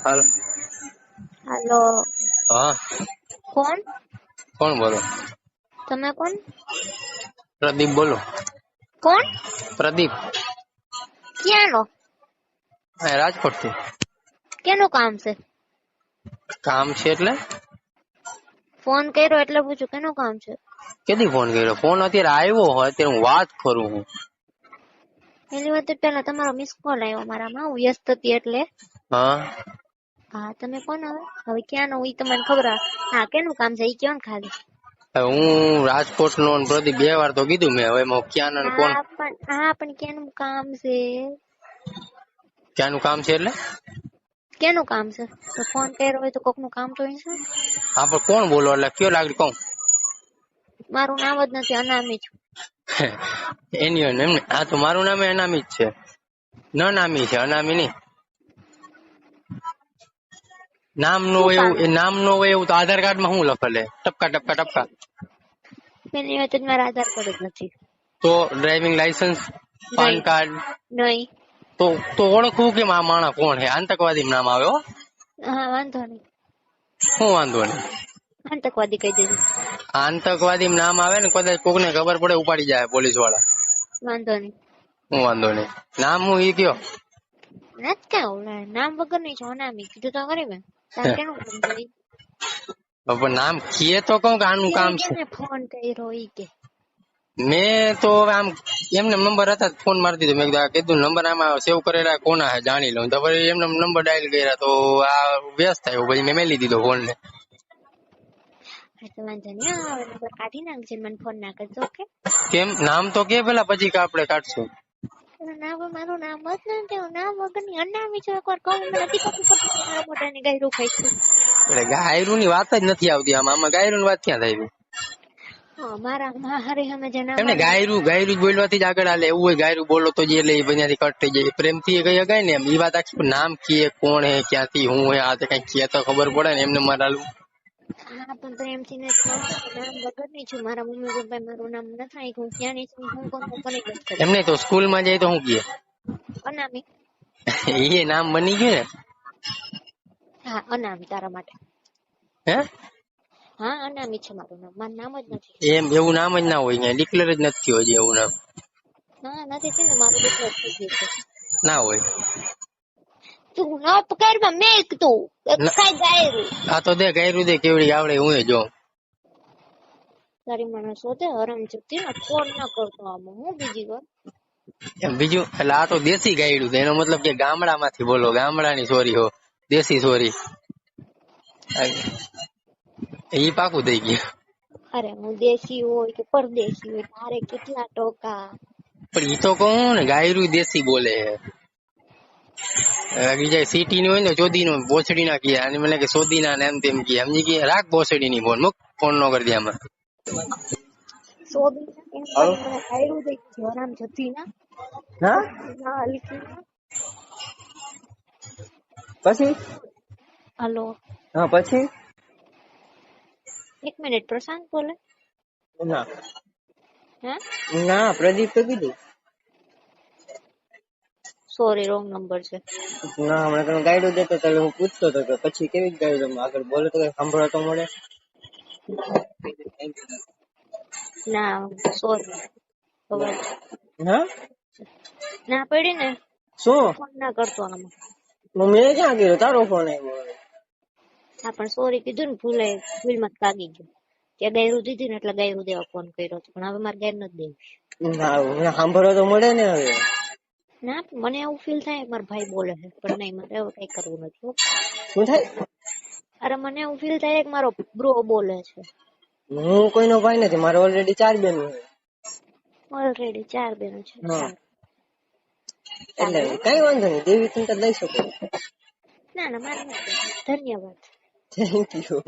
હાલો. હાલો. હા, કોણ? કોણ બોલો? તમે કોણ? પ્રદીપ બોલો. કોણ? પ્રદીપ. ક્યાંનો? રાજકોટ થી. કેનું કામ છે? કામ છે એટલે? ફોન કર્યો એટલે પૂછું કેનું કામ છે? કેદી ફોન કર્યો? ફોન અત્યારે આવ્યો હોય, અત્યારે હું વાત કરું હું. એની વાત પેલા તમારો મિસ કોલ આવ્યો મારામાં, હું વ્યસ્ત હતી એટલે. હા, હા, તમે કોણ હવે ક્યાંનો ઈ તમને ખબર? હા, કેનું કામ છે ઈ કયો ને ખાલી. હું રાજકોટ નો પ્રદીપ 2 વાર તો કીધું મેં. હવે એમાં ક્યાં કોણ હા પણ કેનું કામ છે? ક્યાંનું કામ છે એટલે? કેનું કામ છે? તો ફોન કર્યો હોય તો કોકનું કામ તો હોય છે. હા, પણ કોણ બોલો એટલે કયો લાગડી કહું? મારું નામ જ નથી, અનામી છું. એની એમને. હા, તો મારું નામ અનામી જ છે. ન નામી છે, અનામી નહીં. નામ નો શું હોય કામ એવું, એ નામ નો હોય એવું તો આધાર કાર્ડ માં શું લખેલે? ટપકા ટપકા ટપકા. પેલી વાત જ મારા આધાર કાર્ડ જ નથી. તો ડ્રાઇવિંગ લાયસન્સ, પાન નહીં. કાર્ડ. નહીં. તો ઓળખવું કે આ માણસ કોણ છે? આતંકવાદી નામ આવે હો. હા, વાંધો નહીં. શું વાંધો નહીં? આતંકવાદી કહી દેજો. આતંકવાદી નામ આવે ને, કદાચ કોકને ખબર પડે ઉપાડી જાય પોલીસ વાળા. વાંધો નહીં. હું વાંધો નહીં. નામ હું ઈ કયો? નથી ક્યાં નામ વગર નહીં છો, અનામી કીધું તો ખરી મેં. તાર કેનું કામ છે ઈ? પણ નામ કીએ તો કહું કે આનું કામ છે. કેને ફોન કર્યો ઈ કે? મેં તો હવે આમ એમને નંબર હતા, ફોન મારી દીધો. મેં કીધું નંબર આમાં સેવ કરેલા કોના હે જાણી લઉં. તો પછી એમને નંબર ડાયલ કર્યા તો આ વ્યસ્ત થયો. પછી મેં મેલી દીધો ફોન ને. વાંધો નહીં, હવે નંબર કાઢી નાખજે, મને ફોન ના કરજો. ઓકે? કેમ? નામ તો કે પેલા, પછી આપણે કાઢશું. નામ મારું નામ જ નથી, નામ વગર ની અનામી છું. એકવાર કહું મને નથી ખબર પડતી મારા મોઢાની ગાયરું ખાઈ છું. એટલે ગાયરું ની વાત જ નથી આવતી આમાં ગાયરું ની વાત ક્યાં થાય? હા, મારા મારે અમે જે નામ એમને ગાયરું જ બોલવાથી જ આગળ હાલે. એવું હોય ગાયરું બોલો તો જે એટલે અહીંયાથી કટ થઈ જાય. પ્રેમથી કઈ શકાય ને એમ. એ વાત આખી નામ કીએ, કોણ હે, ક્યાંથી, હું હે, આ તો કઈ કીએ તો ખબર પડે ને. એમને મારા હા પણ પ્રેમથી ને નામ વગર ની છું. મારા મમ્મી પપ્પા મારું નામ નથી રાખ્યું. ક્યાં ની છું હું કોણ કોને નથી ખબર. એમને તો સ્કૂલ માં જાય તો હું કીએ? અનામી. એ નામ બની ગયું ને. હા, અનામી તારા માટે. હે? હા, અનામી છે મારું નામ. મારું નામ જ નથી. એમ એવું નામ જ ના હોય, અહીંયા ડિક્લેર જ નથી થયું હજી એવું નામ. હા, નથી થયું ને, મારું ડિક્લેર થઈ ગયું છે. ના હોય. તું ન પકડમાં મેક તું ખાઈ ગાયરું. આ તો દે ગાયરું દે કેવડી આવડે હું જો. તારી મને શોધે હરમ ચૂકતી ને ફોન ના કરતો આમાં હું બીજી વાર. બીજું એટલે આ તો દેશી ગાયડું છે. એનો મતલબ કે ગામડામાંથી બોલો, ગામડાની સોરી હો, દેશી સોરી. ઈ પાકું થઈ ગયું. અરે હું દેશી હોય કે પરદેશી હોય, તારે કેટલા ટોકા. પણ ઈ તો કહું ને, ગાયરું દેશી બોલે છે. બીજા સિટી ની હોય ને ચોદી નો બોસડી ના કીએ, અને મને કે સોદી ના એમ તેમ કીએ. સમજી કે રાખ બોસડી ની ફોન મુક, ફોન નો કરી દે આમાં. શોધી એમ કરી મને ગાયરું દઈ દીધું હરામ જતી ના. ના હલકી ના. પછી હલો. હા, પછી 1 મિનિટ પ્રશાંત બોલે. ના હે? ના, પ્રદીપ તો કીધું. સોરી, રોંગ નંબર છે. ના, હમણાં તમે ગાઈડું દેતો તો હું પૂછતો હતો કે પછી કેવી ગાઈડ તમે આગળ બોલો તો કઈ સાંભળવા તો મળે. ના, સોરી. ખબર હા, ના પડી ને. શું ફોન ના કરતો આમાં. મેં ક્યાં કર્યો? તારો ફોન આવ્યો. હા પણ સોરી કીધું ને, ભૂલમાં લાગી ગયું. ત્યાં ગાયરું દીધી ને એટલે ગાયરું દેવા ફોન કર્યો હતો. પણ હવે મારે ગાયર નથી દેવી. ના, સાંભળવા તો મળે ને હવે. ના, મને એવું ફીલ થાય મારા ભાઈ બોલે છે, પણ નહીં, મને એવું કઈ કરવું નથી. શું થાય? અરે મને એવું ફીલ થાય કે મારો બ્રો બોલે છે. હું કોઈનો ભાઈ નથી, મારે ઓલરેડી 4 બહેનો છે. ઓલરેડી 4 બહેનો છે. એટલે કઈ વાંધો નહીં, દેવી ચિંતા લઈ શકો. ના ના, મારે નથી. ધન્યવાદ. Thank you.